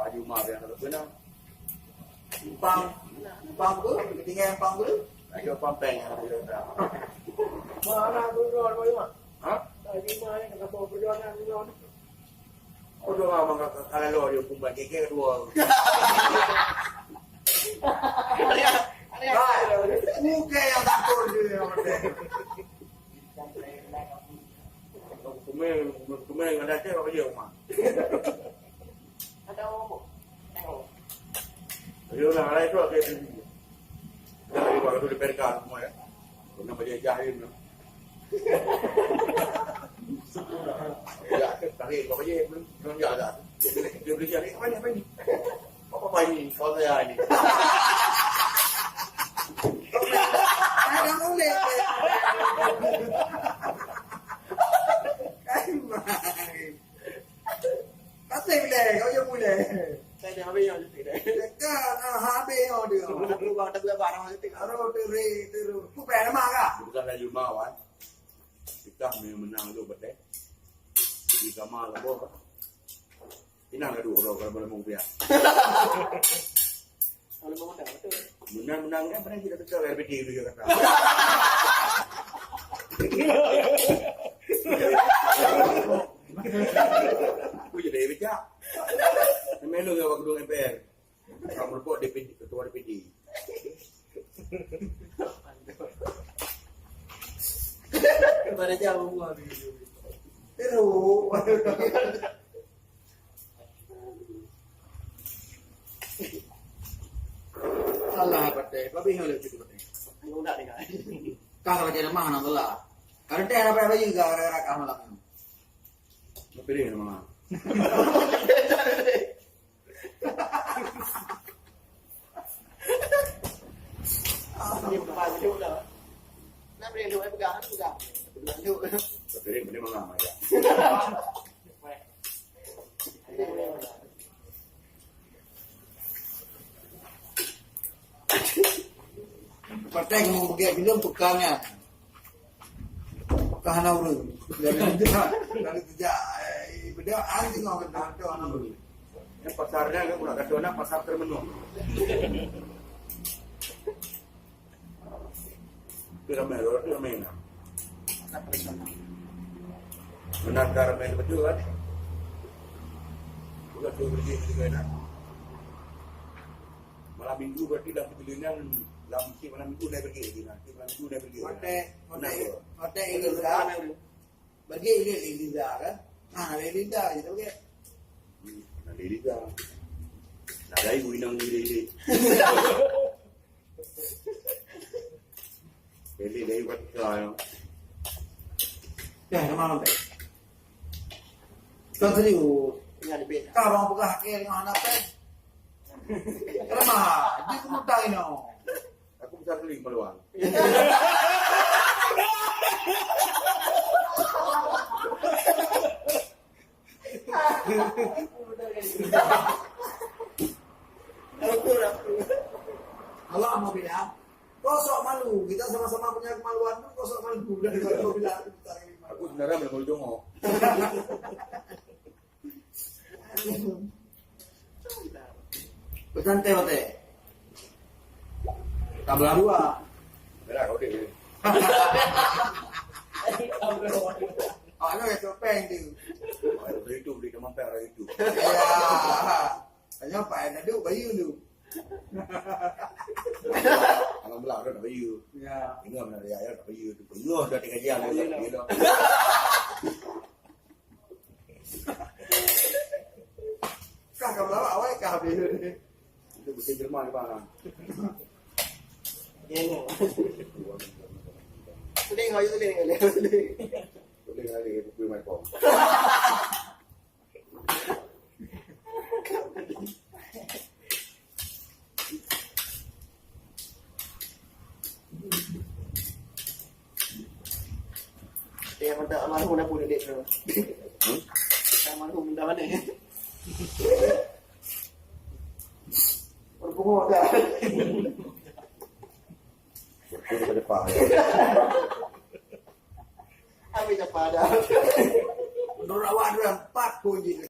Baju mak yang tak benar. Pang tu, ketinggalan pang tu. Ada pampeng yang ada dah. Mana tu jual kau mak? Ha? Tadi mana nak bawa perjalanan jual? Oh doa mak kalau dia kumpulan keke dua. Muka yang takut dia. Kumel ada cek apa je mak. Ada apa? Dia nak ada itu ada ni. Dari baru tu diperkan semua ya. Kena baca jahil no. Ya, tarik kau baca belum ada. Dia beli cari apa ni? Apa ni? Kau saya ni. Ada boleh. Pasti boleh, kau je boleh. Saya dah habis yang itu dah. Kan, habis yang dia. Aku bawa tak barang itu. Aduh, teru. Ku pengen nama kah? Bukan lagi mawan. Kita menang tu betul. Di kamar labo. Inang adu kalau boleh mau pihak. Kalau mau dah betul. Menang kan pernah kita betul RPD dia kata. Aku jadi baca. Melu ke waktu MPR. Kamu report DPD ketua DPD. Pada jauh gua video. Teru. Salah betul. Babi yang lebih betul. Aku tak dengar. Kau baca nama nak belah. Kalau dia ada apa juga orang kamu lakukan. Pilih nama. Ini bukan video dah. Nak beri dua pegang. Pegang tu. Pilih nama ya. Partai kamu pergi film pekangnya. Kahana urut. Dari kerja. Benda anjing orang dah anak urut. Yang pasarnya kan pula kata nak pasar termenung. Ramai orang tu ramai nak. Menang ramai betul kan? Bukan tu berdiri juga nak. Malam minggu berarti dah perjalanan dalam malam minggu dah pergi lagi nanti malam minggu dah pergi. Partai ini dah. Bagi ini dah kan? Ini dah itu ke? Nanti liga. Ada ibu inang diri. Beli dari buat kau. Ya, nama apa? Kau serius? Ini ada beda. Kau orang buka hakir dengan anak apa? Kenapa? Dia kamu tahu ini. Aku besar keling peluang. Allah mau bilang, kau sok malu. Kita sama-sama punya kemaluan pun kau sok malu. Dan kau bilang Aku sebenarnya belum mau jongok. pesan teh teh. Tabla dua. Benar kau deh. Oh, ano ya topeng tu. Ada itu beli ke mampir ada itu. Ya. Hanya apa yang ada bayu tu. Alam belah ada bayu. Ya. Ingat benar ya ada bayu tu. Ingat dah tiga jam dah dia. Kah kau bawa awak kah bayu ni. Itu betul Jerman bang. Ini. Tulis kau tulis. Boleh kali buku mai kau. Dia mantap almarhum dah pun dek tu. Almarhum dah mana? Berbunuh dah. Itu pada pak. Habis apa dah? Menurut awak ada 4 pun je.